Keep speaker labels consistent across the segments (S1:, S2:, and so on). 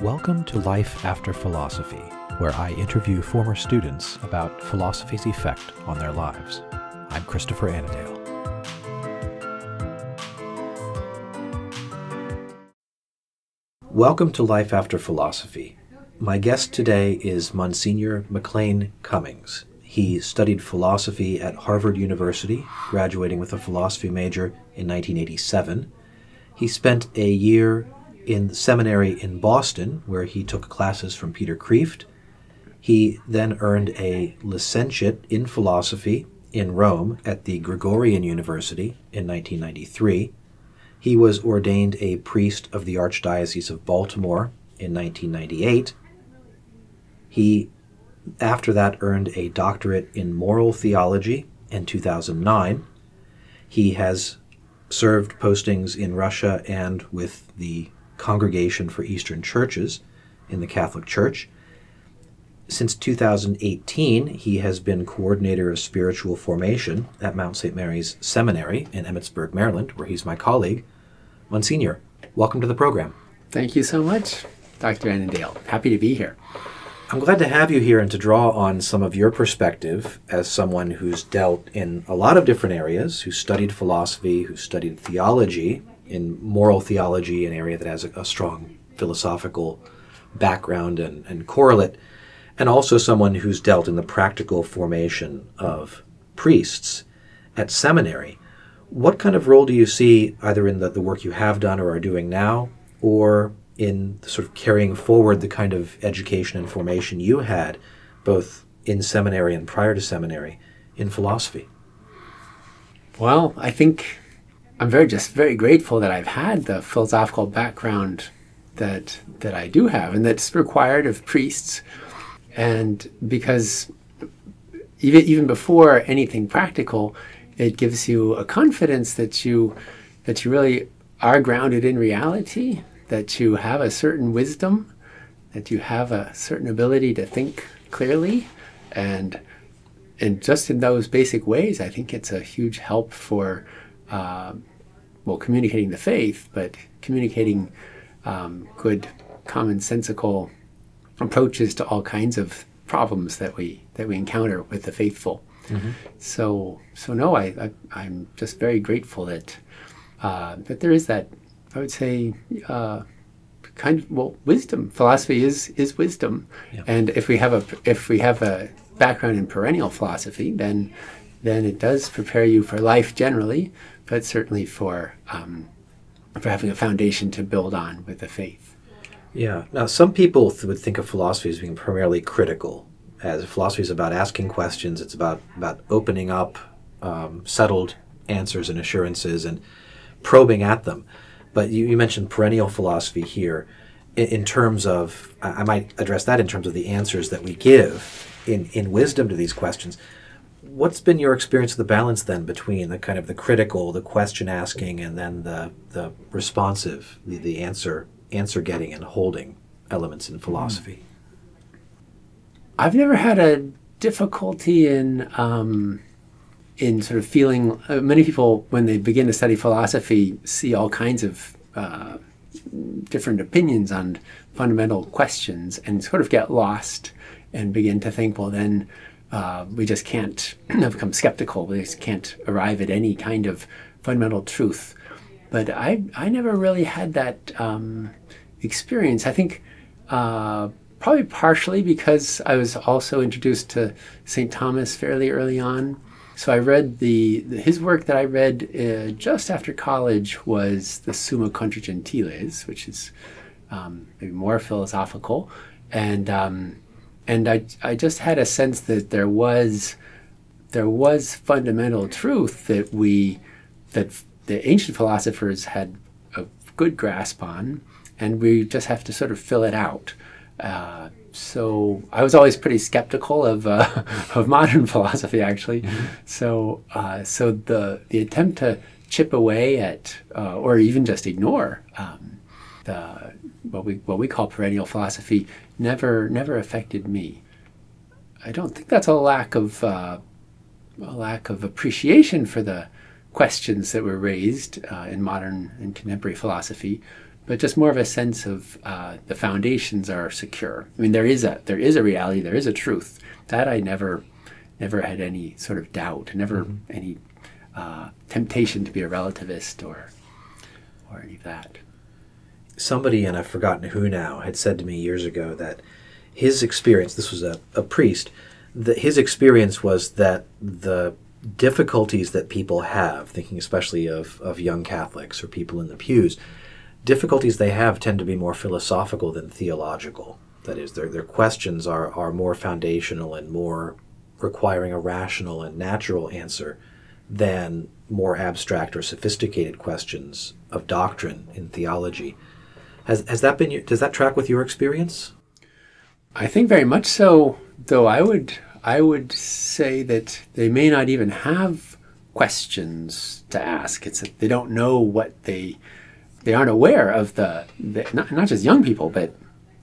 S1: Welcome to Life After Philosophy, where I interview former students about philosophy's effect on their lives. I'm Christopher Annandale. Welcome to Life After Philosophy. My guest today is Monsignor McLean Cummings. He studied philosophy at Harvard University, graduating with a philosophy major in 1987. He spent a year in the Seminary in Boston, where he took classes from Peter Kreeft. He then earned a Licentiate in philosophy in Rome at the Gregorian University in 1993. He was ordained a priest of the Archdiocese of Baltimore in 1998. He, after that, earned a doctorate in Moral Theology in 2009. He has served postings in Russia and with the Congregation for Eastern Churches in the Catholic Church. Since 2018, he has been coordinator of spiritual formation at Mount St. Mary's Seminary in Emmitsburg, Maryland, where he's my colleague. Monsignor, welcome to the program.
S2: Thank you so much, Dr. Annandale. Happy to be here.
S1: I'm glad to have you here and to draw on some of your perspective as someone who's dealt in a lot of different areas, who studied philosophy, who studied theology, in moral theology, an area that has a strong philosophical background and correlate, and also someone who's dealt in the practical formation of priests at seminary. What kind of role do you see either in the work you have done or are doing now, or in sort of carrying forward the kind of education and formation you had, both in seminary and prior to seminary, in philosophy?
S2: Well, I think I'm very grateful that I've had the philosophical background that I do have and that's required of priests. And because even before anything practical, it gives you a confidence that you really are grounded in reality, that you have a certain wisdom, that you have a certain ability to think clearly. And just in those basic ways, I think it's a huge help for communicating the faith, but communicating good, commonsensical approaches to all kinds of problems that we encounter with the faithful. Mm-hmm. So no, I'm just very grateful that there is that, I would say, wisdom. Philosophy is wisdom, yeah. And if we have a background in perennial philosophy, then it does prepare you for life generally, but certainly for having a foundation to build on with the faith.
S1: Yeah. Now, some people would think of philosophy as being primarily critical, as philosophy is about asking questions. It's about opening up settled answers and assurances and probing at them. But you mentioned perennial philosophy here in terms of, I might address that in terms of the answers that we give in wisdom to these questions. What's been your experience of the balance then between the kind of the critical, the question asking, and then the responsive, the answer getting and holding elements in philosophy?
S2: I've never had a difficulty in sort of feeling. Many people, when they begin to study philosophy, see all kinds of different opinions on fundamental questions and sort of get lost and begin to think, well, then we just can't become skeptical. We just can't arrive at any kind of fundamental truth. But I never really had that experience. I think probably partially because I was also introduced to St. Thomas fairly early on. So I read his work that I read just after college was the Summa Contra Gentiles, which is maybe more philosophical, and I just had a sense that there was fundamental truth that the ancient philosophers had a good grasp on, and we just have to sort of fill it out. So I was always pretty skeptical of modern philosophy, actually. Mm-hmm. So the attempt to chip away at or even just ignore what we call perennial philosophy never affected me. I don't think that's a lack of appreciation for the questions that were raised in modern and contemporary philosophy, but just more of a sense of the foundations are secure. I mean, there is a reality, there is a truth that I never had any sort of doubt, never any temptation to be a relativist or any of that.
S1: Somebody, and I've forgotten who now, had said to me years ago that his experience, this was a priest, that his experience was that the difficulties that people have, thinking especially of young Catholics or people in the pews, difficulties they have tend to be more philosophical than theological. That is, their questions are more foundational and more requiring a rational and natural answer than more abstract or sophisticated questions of doctrine in theology. Has that been does that track with your experience?
S2: I think very much so, though I would say that they may not even have questions to ask. It's that they don't know what they aren't aware of the not just young people, but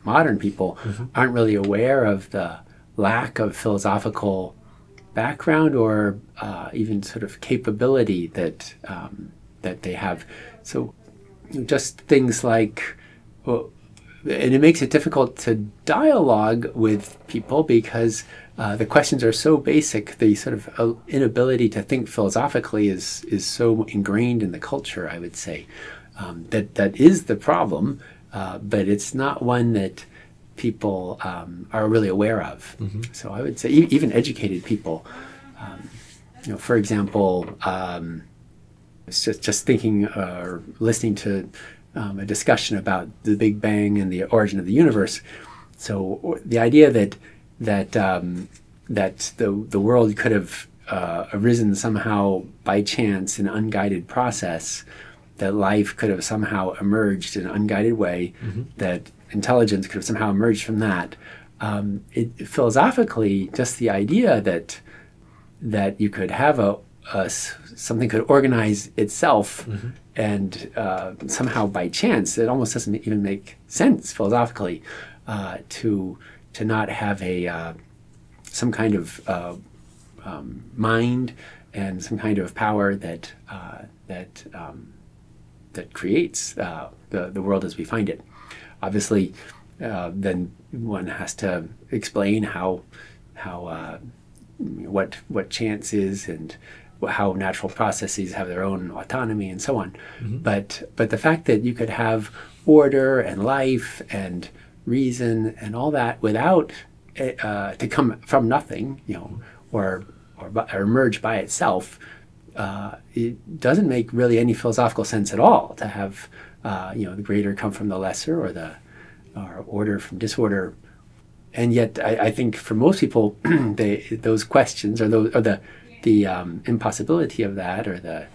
S2: modern people aren't really aware of the lack of philosophical background or even sort of capability that they have. So just things like, well, and it makes it difficult to dialogue with people because the questions are so basic. The sort of inability to think philosophically is so ingrained in the culture, I would say, that is the problem, but it's not one that people are really aware of. So I would say even educated people, for example, it's just thinking or listening to a discussion about the Big Bang and the origin of the universe. So the idea that the world could have arisen somehow by chance in an unguided process, that life could have somehow emerged in an unguided way, that intelligence could have somehow emerged from that. Philosophically, just the idea that you could have something could organize itself and somehow by chance, it almost doesn't even make sense philosophically to not have some kind of mind and some kind of power that creates the world as we find it. Obviously, then one has to explain what chance is and how natural processes have their own autonomy and so on. But the fact that you could have order and life and reason and all that without to come from nothing, or emerge by itself, it doesn't make really any philosophical sense at all to have the greater come from the lesser or order from disorder. And yet I think for most people those questions or the impossibility of that, or the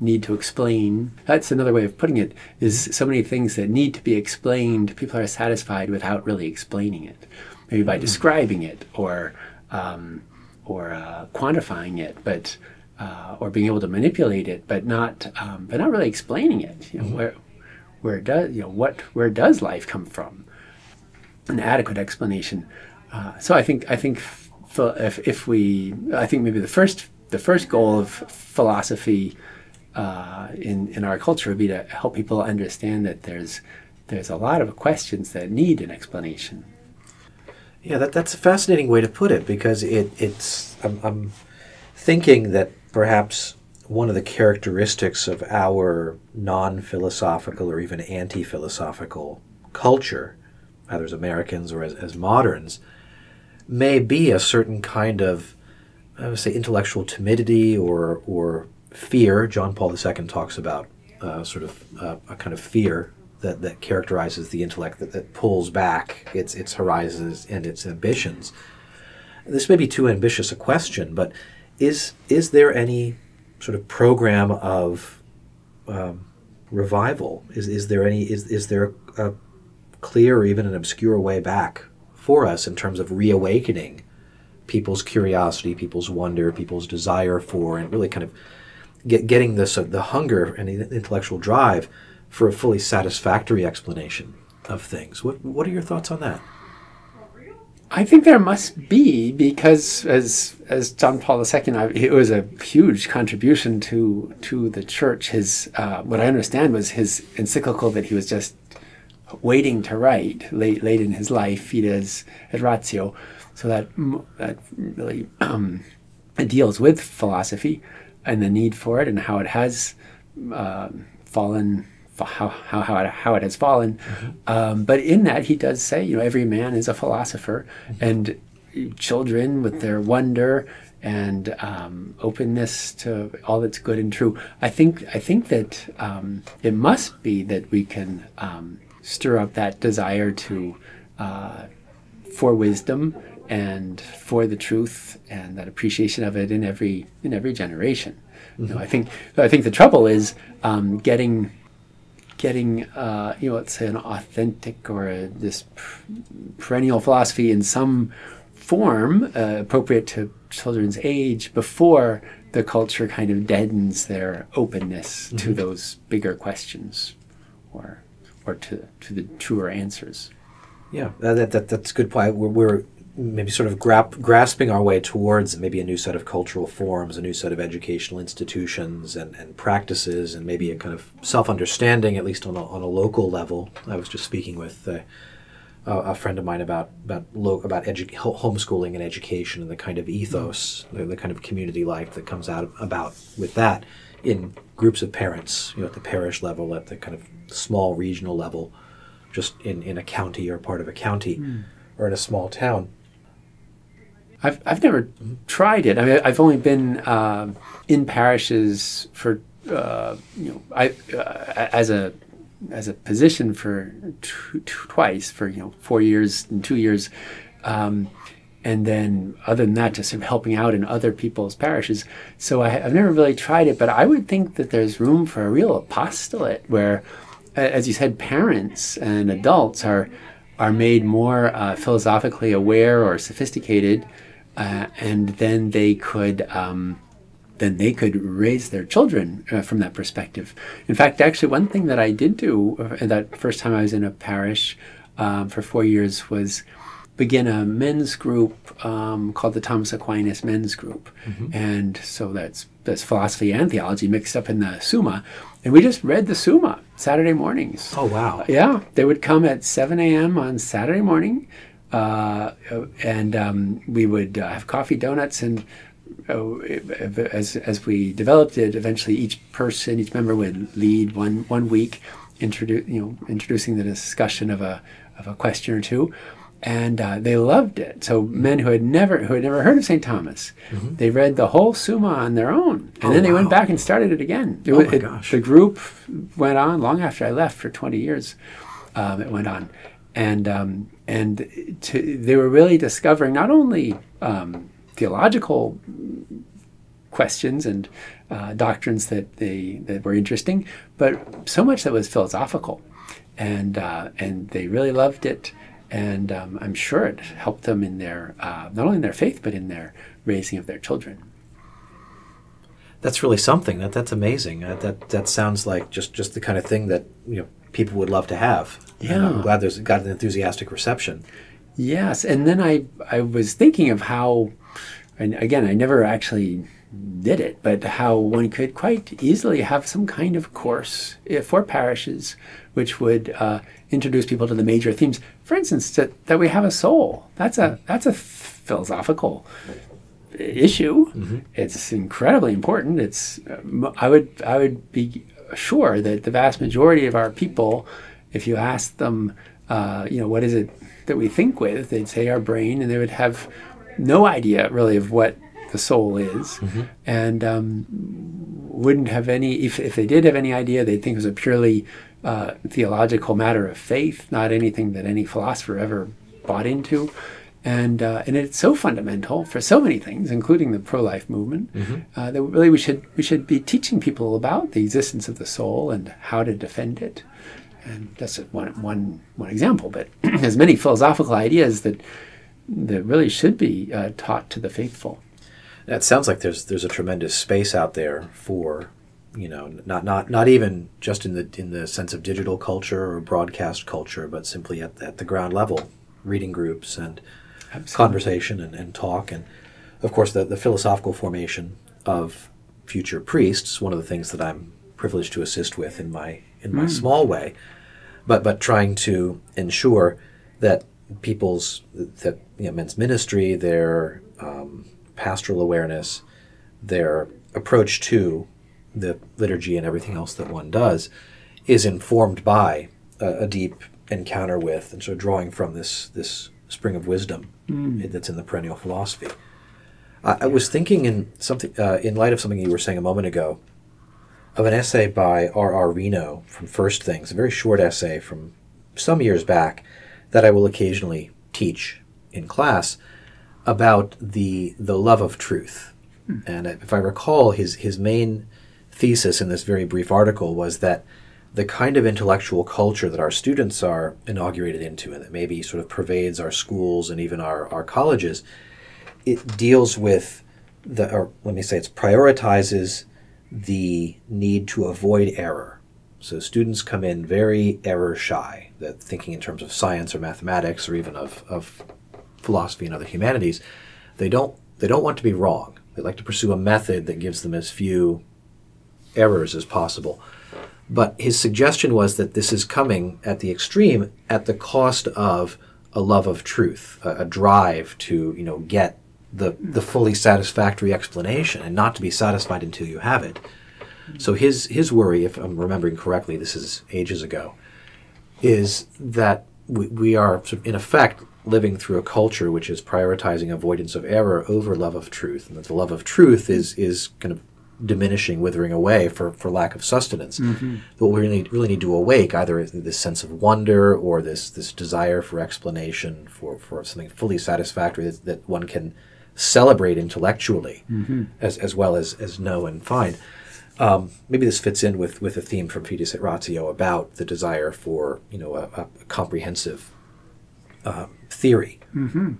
S2: need to explain, that's another way of putting it, is so many things that need to be explained, people are satisfied without really explaining it, maybe by describing it or quantifying it, but or being able to manipulate it, but not really explaining it. Where does life come from? An adequate explanation. So I think maybe the first goal of philosophy in our culture would be to help people understand that there's a lot of questions that need an explanation.
S1: Yeah, that's a fascinating way to put it, because I'm thinking that perhaps one of the characteristics of our non-philosophical or even anti-philosophical culture, either as Americans or as moderns, may be a certain kind of, I would say, intellectual timidity or fear. John Paul II talks about a kind of fear that characterizes the intellect, that pulls back its horizons and its ambitions. This may be too ambitious a question, but is there any sort of program of revival? Is there a clear or even an obscure way back for us in terms of reawakening people's curiosity, people's wonder, people's desire for, and really kind of getting the hunger and the intellectual drive for a fully satisfactory explanation of things? What are your thoughts on that?
S2: I think there must be, because as John Paul II, it was a huge contribution to the Church. His what I understand was his encyclical that he was just waiting to write late in his life, fides et ratio. So that really it deals with philosophy and the need for it and how it has fallen, how it has fallen. But in that, he does say, every man is a philosopher, and children with their wonder and openness to all that's good and true. I think that it must be that we can stir up that desire for wisdom and for the truth and that appreciation of it in every generation. I think the trouble is getting let's say an authentic or this perennial philosophy in some form appropriate to children's age before the culture kind of deadens their openness to those bigger questions or to the truer answers.
S1: Yeah, that's a good point. We're maybe sort of grasping our way towards maybe a new set of cultural forms, a new set of educational institutions and practices, and maybe a kind of self-understanding, at least on a local level. I was just speaking with a friend of mine about homeschooling and education and the kind of ethos, the kind of community life that comes about with that in groups of parents, at the parish level, at the kind of small regional level, just in a county or part of a county or in a small town.
S2: I've never tried it. I mean, I've only been in parishes for as a position for twice for 4 years and 2 years, and then other than that, just sort of helping out in other people's parishes. So I've never really tried it, but I would think that there's room for a real apostolate where, as you said, parents and adults are made more philosophically aware or sophisticated, and then they could raise their children from that perspective. In fact, actually, one thing that I did do that first time I was in a parish for 4 years was begin a men's group called the Thomas Aquinas Men's Group. And so that's philosophy and theology mixed up in the Summa. And we just read the Summa Saturday mornings.
S1: Oh, wow.
S2: Yeah. They would come at 7 a.m. on Saturday morning, and we would have coffee, donuts, and as we developed it, eventually each member would lead one week, introducing the discussion of a question or two, and they loved it. So men who had never heard of St. Thomas, they read the whole Summa on their own, and then they went back and started it again.
S1: Gosh.
S2: The group went on long after I left for 20 years. It went on, and they were really discovering not only theological questions and doctrines that were interesting, but so much that was philosophical, and they really loved it, and I'm sure it helped them in their not only in their faith but in their raising of their children.
S1: That's really something. That's amazing. That sounds like just the kind of thing that people would love to have.
S2: Yeah,
S1: and I'm glad there's got an enthusiastic reception.
S2: Yes, and then I was thinking of how. And again, I never actually did it, but how one could quite easily have some kind of course for parishes which would introduce people to the major themes. For instance, that we have a soul. That's a philosophical issue. It's incredibly important. It's I would be sure that the vast majority of our people, if you asked them, what is it that we think with, they'd say our brain, and they would have no idea really of what the soul is, and wouldn't have any. If they did have any idea, they'd think it was a purely theological matter of faith, not anything that any philosopher ever bought into. And it's so fundamental for so many things, including the pro-life movement, that really we should be teaching people about the existence of the soul and how to defend it. And that's one example, but there's many philosophical ideas that really should be taught to the faithful.
S1: It sounds like there's a tremendous space out there for, not even just in the sense of digital culture or broadcast culture, but simply at the ground level, reading groups and conversation and talk, and of course the philosophical formation of future priests. One of the things that I'm privileged to assist with in my small way. but trying to ensure that men's ministry, their pastoral awareness, their approach to the liturgy and everything else that one does is informed by a deep encounter with and sort of drawing from this spring of wisdom that's in the perennial philosophy. I was thinking in light of something you were saying a moment ago, of an essay by R.R. Reno from First Things, a very short essay from some years back that I will occasionally teach in class about the love of truth. And if I recall, his main thesis in this very brief article was that the kind of intellectual culture that our students are inaugurated into, and that maybe sort of pervades our schools and even our colleges, it deals with it prioritizes the need to avoid error. So students come in very error shy, that thinking in terms of science or mathematics or even of philosophy and other humanities, they don't want to be wrong. They like to pursue a method that gives them as few errors as possible. But his suggestion was that this is coming at the extreme at the cost of a love of truth, a drive to get the fully satisfactory explanation and not to be satisfied until you have it. So his worry, if I'm remembering correctly, this is ages ago, is that we are sort of in effect living through a culture which is prioritizing avoidance of error over love of truth, and that the love of truth is kind of diminishing, withering away for lack of sustenance. What we really need to awake either is this sense of wonder or this desire for explanation, for something fully satisfactory that one can celebrate intellectually as well as know and find. Maybe this fits in with a theme from Fides et Ratio about the desire for a comprehensive theory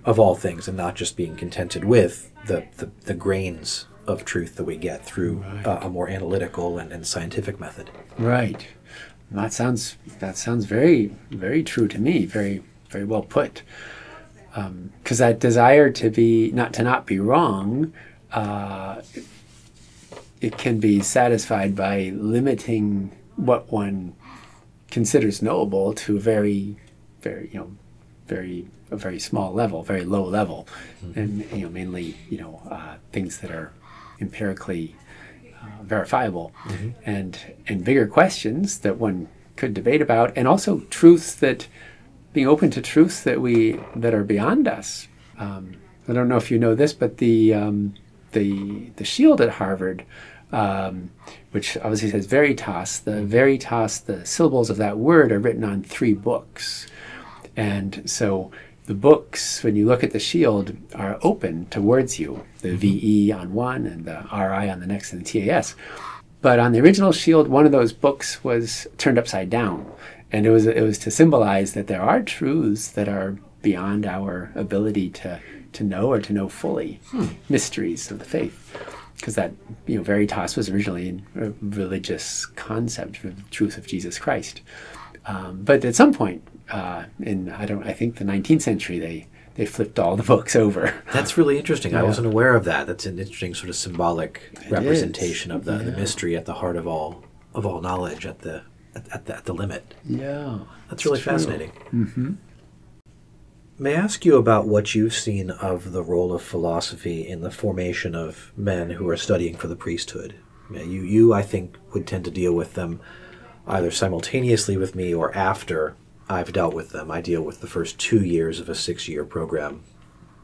S1: of all things, and not just being contented with the grains of truth that we get through a more analytical and scientific method.
S2: Right. That sounds very, very true to me. Very, very well put. Because that desire to not be wrong, it can be satisfied by limiting what one considers knowable to a very small level, very low level, and mainly things that are empirically verifiable, and bigger questions that one could debate about, and also truths that being open to truths that are beyond us. I don't know if you know this, but the shield at Harvard, which obviously says Veritas, the syllables of that word are written on 3 books. And so the books, when you look at the shield, are open towards you, the VE on one and the RI on the next and the TAS. But on the original shield, one of those books was turned upside down. And it was to symbolize that there are truths that are beyond our ability to know or to know fully, mysteries of the faith. Because that, Veritas was originally a religious concept, the truth of Jesus Christ. But at some point, I think the 19th century, they flipped all the books over.
S1: That's really interesting. I wasn't aware of that. That's an interesting sort of symbolic representation of the mystery at the heart of all knowledge, at the limit.
S2: Yeah,
S1: that's really fascinating. May I ask you about what you've seen of the role of philosophy in the formation of men who are studying for the priesthood? You I think, would tend to deal with them either simultaneously with me or after I've dealt with them. I deal with the first 2 years of a 6-year program,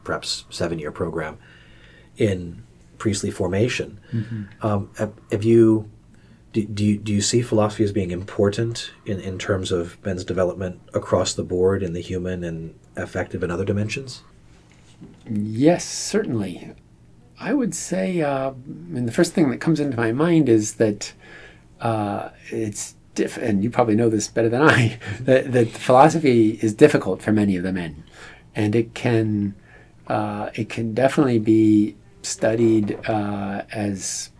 S1: perhaps 7-year program, in priestly formation. Do you see philosophy as being important in terms of men's development across the board in the human and affective and other dimensions?
S2: Yes, certainly. I would say, the first thing that comes into my mind is that it's and you probably know this better than I, that philosophy is difficult for many of the men, and it can definitely be studied as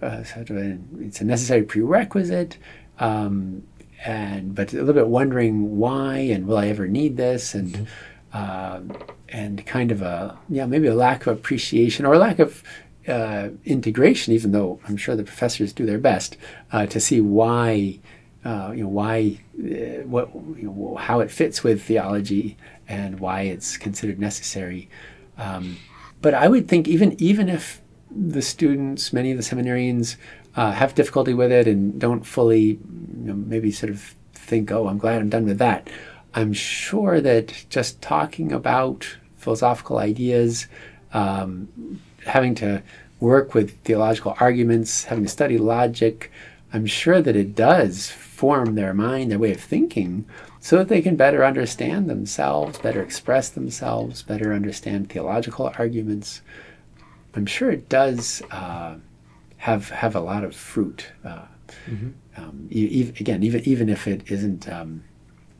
S2: it's a necessary prerequisite, but a little bit wondering why and will I ever need this, and kind of maybe a lack of appreciation or a lack of integration, even though I'm sure the professors do their best to see why why, how it fits with theology and why it's considered necessary. But I would think even if the students, many of the seminarians, have difficulty with it and don't fully, maybe sort of think, oh, I'm glad I'm done with that. I'm sure that just talking about philosophical ideas, having to work with theological arguments, having to study logic, I'm sure that it does form their mind, their way of thinking, so that they can better understand themselves, better express themselves, better understand theological arguments. I'm sure it does have a lot of fruit. Even if it isn't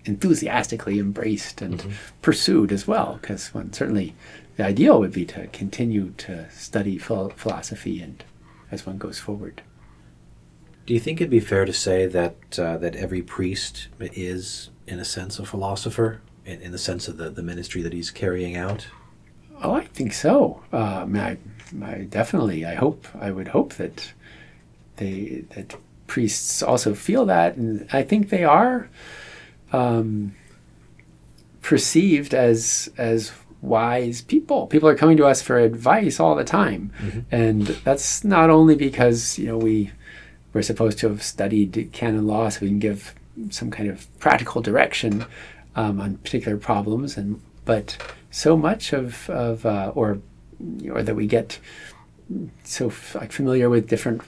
S2: enthusiastically embraced and pursued as well, because certainly the ideal would be to continue to study philosophy and as one goes forward.
S1: Do you think it'd be fair to say that that every priest is, in a sense, a philosopher, in the sense of the ministry that he's carrying out?
S2: Oh, I think so. I definitely. I would hope that that priests also feel that, and I think they are perceived as wise people. People are coming to us for advice all the time, and that's not only because we're supposed to have studied canon law so we can give some kind of practical direction on particular problems, but so much or that we get so familiar with different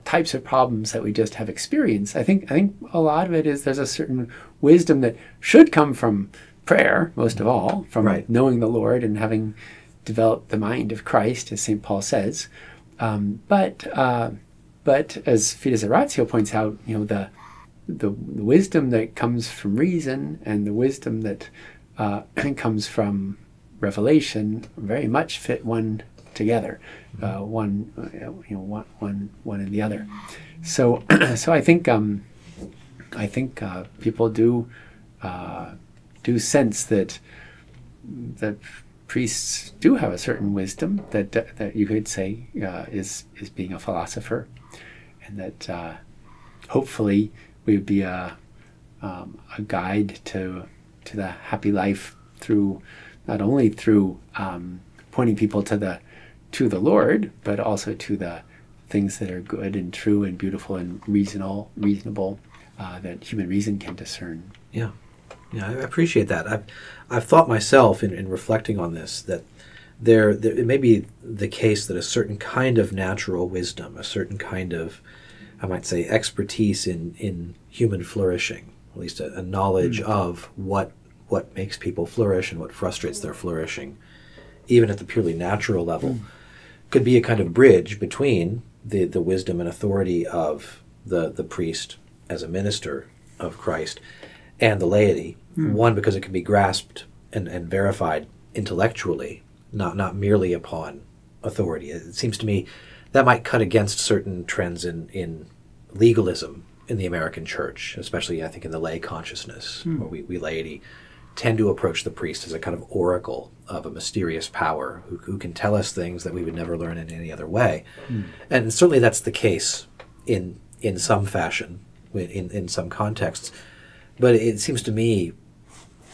S2: types of problems that we just have experience. I think a lot of it is there's a certain wisdom that should come from prayer, most of all, from knowing the Lord and having developed the mind of Christ, as St. Paul says. But as Fides Oratio points out, the wisdom that comes from reason and the wisdom that comes from revelation very much fit one together, one and the other. So I think people do sense that priests do have a certain wisdom that you could say is being a philosopher, and that hopefully we would be a guide to the happy life through not only through pointing people to the Lord, but also to the things that are good and true and beautiful and reasonable that human reason can discern.
S1: Yeah, I appreciate that. I've thought myself in reflecting on this that there it may be the case that a certain kind of natural wisdom, a certain kind of, I might say, expertise in human flourishing, at least a knowledge of what makes people flourish and what frustrates their flourishing, even at the purely natural level, could be a kind of bridge between the wisdom and authority of the priest as a minister of Christ and the laity. One, because it can be grasped and verified intellectually, not merely upon authority. It seems to me that might cut against certain trends in legalism in the American church, especially I think in the lay consciousness, where we laity tend to approach the priest as a kind of oracle of a mysterious power who can tell us things that we would never learn in any other way. And certainly that's the case in some fashion, in some contexts. But it seems to me,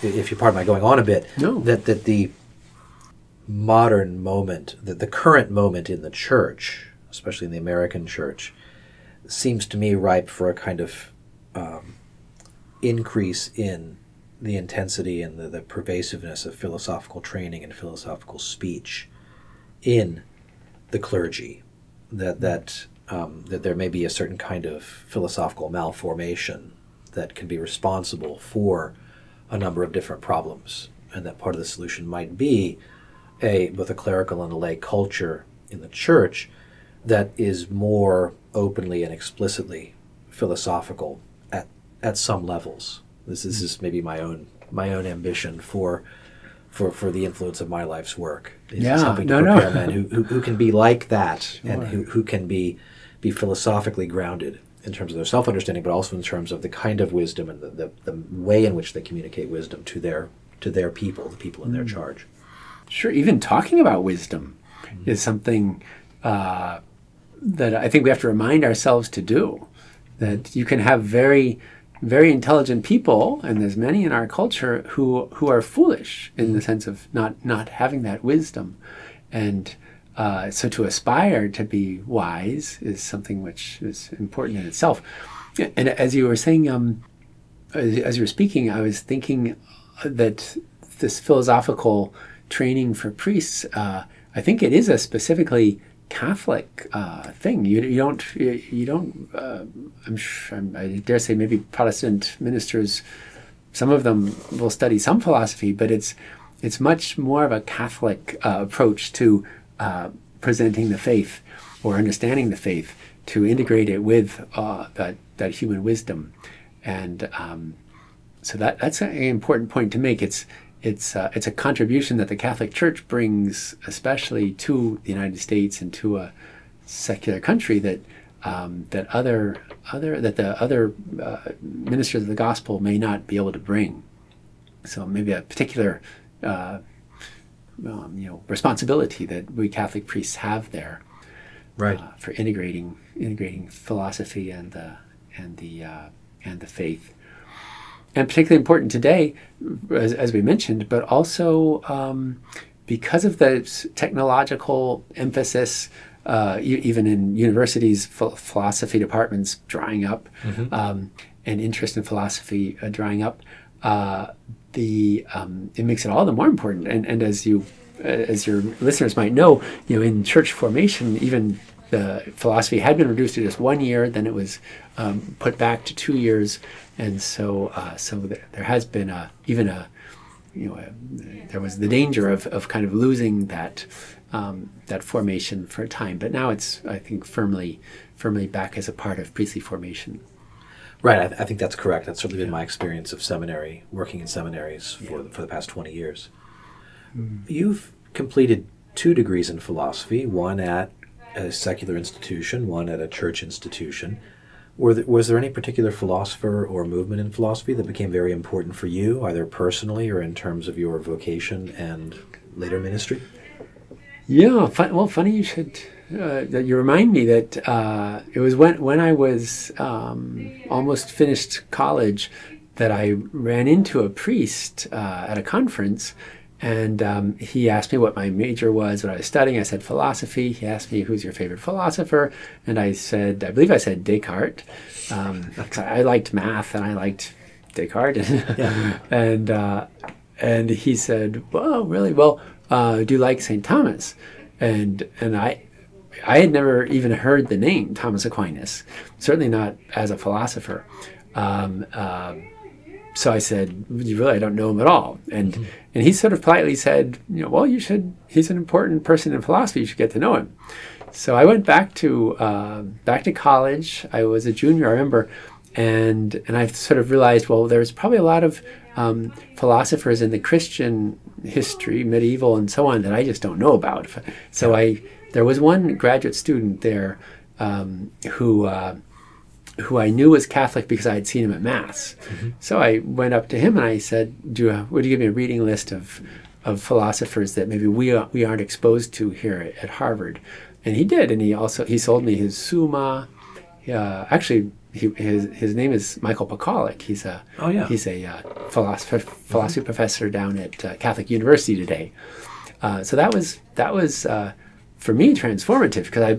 S1: if you pardon my going on a bit, that the modern moment, that the current moment in the church, especially in the American church, seems to me ripe for a kind of increase in the intensity and the pervasiveness of philosophical training and philosophical speech in the clergy. That there may be a certain kind of philosophical malformation that can be responsible for a number of different problems, and that part of the solution might be both a clerical and a lay culture in the church that is more openly and explicitly philosophical at some levels. This is maybe my own ambition for the influence of my life's work. Helping to prepare men who can be like that, and who can be philosophically grounded in terms of their self-understanding, but also in terms of the kind of wisdom and the way in which they communicate wisdom to their people, the people in their charge.
S2: Sure, even talking about wisdom is something that I think we have to remind ourselves to do. That you can have very very intelligent people, and there's many in our culture who are foolish in the sense of not having that wisdom. And so to aspire to be wise is something which is important in itself. And as you were saying, as you were speaking, I was thinking that this philosophical training for priests, I think it is a specifically Catholic thing. You don't. I'm sure. I dare say maybe Protestant ministers, some of them will study some philosophy, but it's much more of a Catholic approach to presenting the faith or understanding the faith, to integrate it with that human wisdom, and so that's an important point to make. It's a contribution that the Catholic Church brings, especially to the United States and to a secular country, that the other ministers of the gospel may not be able to bring. So maybe a particular responsibility that we Catholic priests have there,
S1: right,
S2: for integrating philosophy and the faith. And particularly important today, as we mentioned, but also because of the technological emphasis, even in universities, philosophy departments drying up, and interest in philosophy drying up, it makes it all the more important. And as your listeners might know, in church formation, even the philosophy had been reduced to just 1 year, then it was put back to 2 years, and so there has been there was the danger of kind of losing that formation for a time, but now it's, I think, firmly back as a part of priestly formation.
S1: Right, I think that's correct. That's certainly been my experience of seminary, working in seminaries for the past 20 years. You've completed 2 degrees in philosophy, one at a secular institution, one at a church institution. Was there any particular philosopher or movement in philosophy that became very important for you, either personally or in terms of your vocation and later ministry?
S2: Yeah, funny you should that you remind me that it was when I was almost finished college that I ran into a priest at a conference. And he asked me what my major was, what I was studying. I said philosophy. He asked me, who's your favorite philosopher? And I believe I said Descartes. I liked math and I liked Descartes.
S1: Yeah.
S2: And he said, well, really? Well, do you like St. Thomas? And I had never even heard the name Thomas Aquinas, certainly not as a philosopher. So I said, I don't know him at all. And he sort of politely said, well, you should, he's an important person in philosophy, you should get to know him. So I went back to college. I was a junior, I remember, and I sort of realized, well, there's probably a lot of philosophers in the Christian history, medieval and so on, that I just don't know about. So there was one graduate student there who I knew was Catholic because I had seen him at Mass. So I went up to him and I said, would you give me a reading list of philosophers that maybe we aren't exposed to here at Harvard? And he did, and he sold me his Summa. Actually, his name is Michael Pekalik. He's a philosophy professor down at Catholic University today. So that was for me transformative, because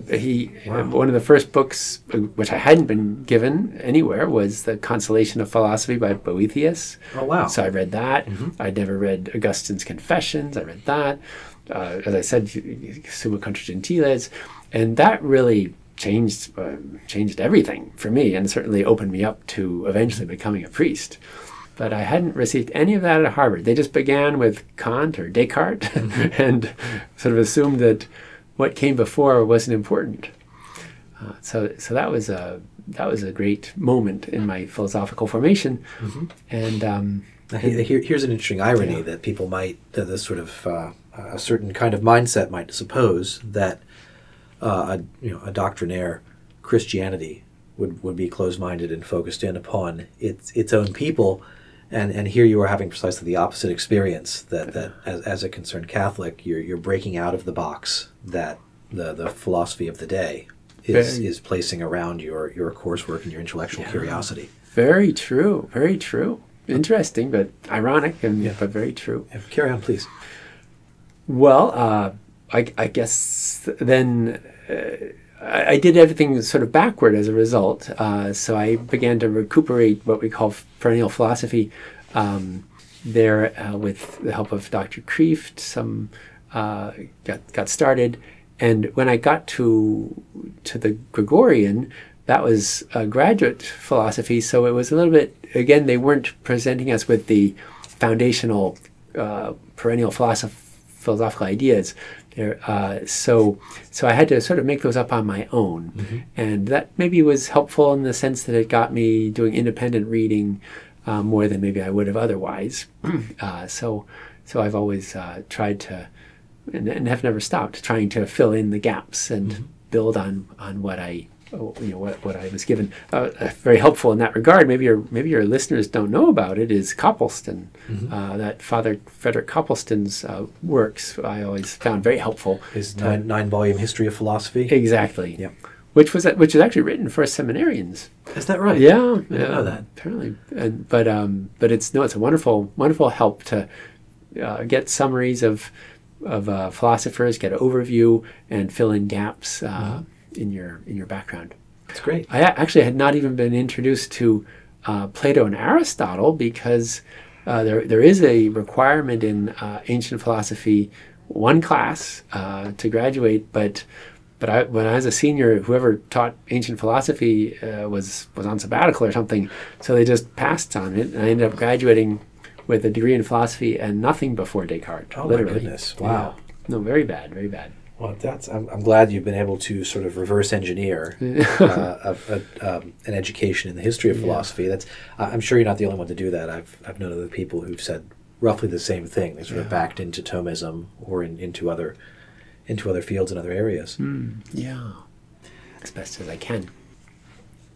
S2: one of the first books which I hadn't been given anywhere was The Consolation of Philosophy by Boethius.
S1: Oh wow!
S2: So I read that. I'd never read Augustine's Confessions. I read that. As I said, Summa Contra Gentiles, and that really changed everything for me, and certainly opened me up to eventually becoming a priest. But I hadn't received any of that at Harvard. They just began with Kant or Descartes and sort of assumed that what came before wasn't important. So that was a great moment in my philosophical formation. And
S1: here's an interesting irony that people might, this sort of a certain kind of mindset might suppose that a doctrinaire Christianity would be closed-minded and focused in upon its own people. And here you are having precisely the opposite experience, that as a concerned Catholic, you're breaking out of the box that the philosophy of the day is placing around your coursework and your intellectual curiosity.
S2: Very true. Very true. Interesting, but ironic, but very true.
S1: Yeah, carry on, please.
S2: Well, I guess then I did everything sort of backward as a result. So I began to recuperate what we call perennial philosophy there with the help of Dr. Kreeft. Some got started, and when I got to the Gregorian, that was a graduate philosophy. So it was a little bit, again, they weren't presenting us with the foundational perennial philosophical ideas. So I had to sort of make those up on my own. Mm-hmm. And that maybe was helpful in the sense that it got me doing independent reading more than maybe I would have otherwise. So I've always tried to, and have never stopped, trying to fill in the gaps and mm-hmm. build on what I what I was given. Very helpful in that regard. Maybe your listeners don't know about it. Is Copleston, mm-hmm. That Father Frederick Copleston's works I always found very helpful.
S1: His nine-volume history of philosophy.
S2: Exactly.
S1: Yeah.
S2: Which is actually written for seminarians.
S1: Is that right?
S2: Yeah.
S1: I didn't know that.
S2: Apparently, but it's a wonderful help to get summaries of philosophers, get an overview, and fill in gaps. Mm-hmm. in your background.
S1: That's great.
S2: I actually had not even been introduced to Plato and Aristotle because there is a requirement in ancient philosophy, one class to graduate, but when I was a senior, whoever taught ancient philosophy was on sabbatical or something, so they just passed on it, and I ended up graduating with a degree in philosophy and nothing before Descartes.
S1: Oh,
S2: literally.
S1: My goodness. Wow.
S2: Yeah. No, very bad, very bad.
S1: Well, I'm glad you've been able to sort of reverse engineer an education in the history of philosophy. That's I'm sure you're not the only one to do that. I've known other people who've said roughly the same thing. They sort of backed into Thomism or into other fields and other areas.
S2: Yeah, as best as I can.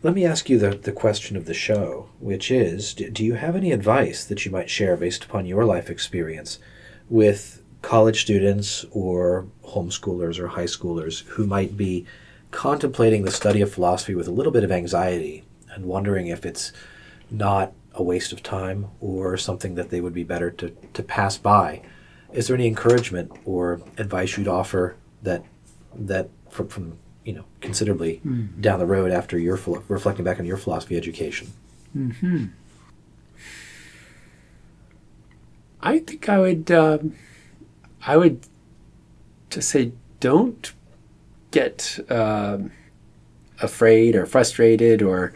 S1: Let me ask you the question of the show, which is: do you have any advice that you might share based upon your life experience with college students or homeschoolers or high schoolers who might be contemplating the study of philosophy with a little bit of anxiety and wondering if it's not a waste of time or something that they would be better to pass by? Is there any encouragement or advice you'd offer that from considerably down the road after your reflecting back on your philosophy education?
S2: Mm-hmm. I think I would just say, don't get afraid or frustrated or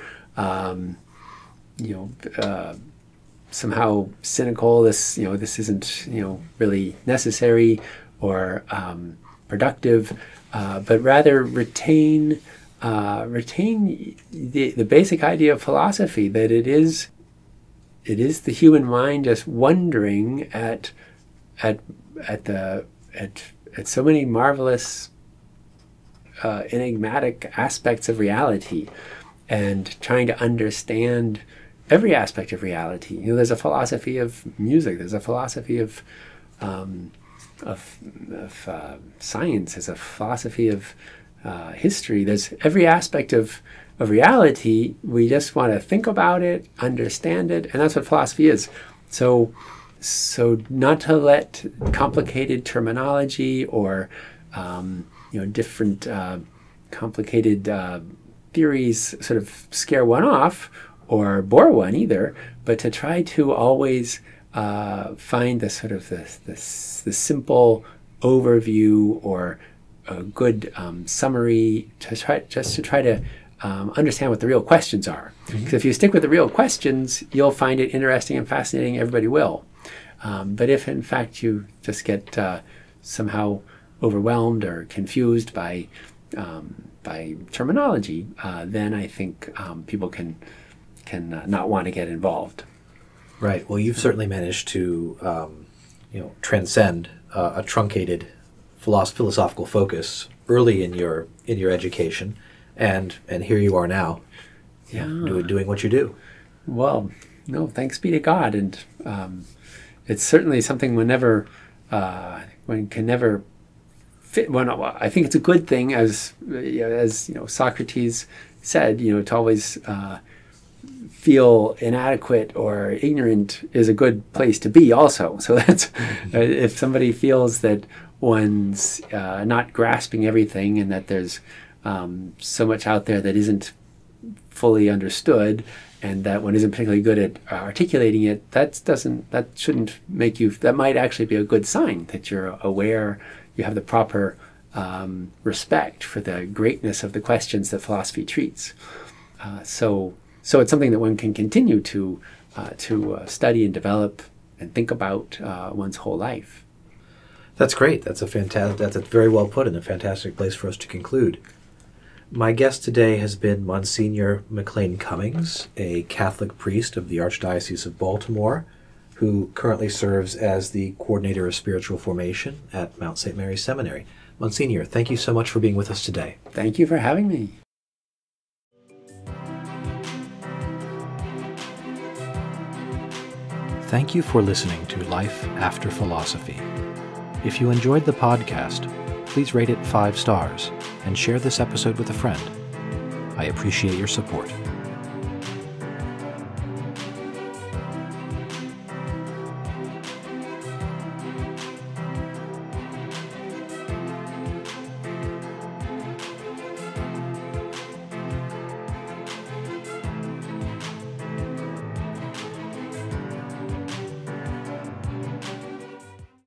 S2: somehow cynical. This isn't really necessary or productive, but rather retain the basic idea of philosophy, that it is the human mind just wondering at so many marvelous, enigmatic aspects of reality, and trying to understand every aspect of reality. There's a philosophy of music. There's a philosophy of science. There's a philosophy of history. There's every aspect of reality. We just want to think about it, understand it, and that's what philosophy is. So not to let complicated terminology or different complicated theories sort of scare one off or bore one either, but to try to always find the sort of the simple overview or a good summary to try to understand what the real questions are. Because if you stick with the real questions, you'll find it interesting and fascinating. Everybody will. But if in fact you just get somehow overwhelmed or confused by terminology, then I think people can not want to get involved.
S1: Right. Well, you've certainly managed to transcend a truncated philosophical focus early in your education, and here you are now, doing what you do. Well,
S2: no, thanks be to God, and it's certainly something one can never fit. Well, I think it's a good thing, as Socrates said, to always feel inadequate or ignorant is a good place to be also. So that's, if somebody feels that one's not grasping everything and that there's so much out there that isn't fully understood, and that one isn't particularly good at articulating it, that shouldn't make you, that might actually be a good sign that you're aware, you have the proper respect for the greatness of the questions that philosophy treats. So it's something that one can continue to study and develop and think about one's whole life.
S1: That's great. That's very well put and a fantastic place for us to conclude. My guest today has been Monsignor McLean Cummings, a Catholic priest of the Archdiocese of Baltimore, who currently serves as the coordinator of spiritual formation at Mount St. Mary's Seminary. Monsignor, thank you so much for being with us today.
S2: Thank you for having me.
S1: Thank you for listening to Life After Philosophy. If you enjoyed the podcast, please rate it 5 stars and share this episode with a friend. I appreciate your support.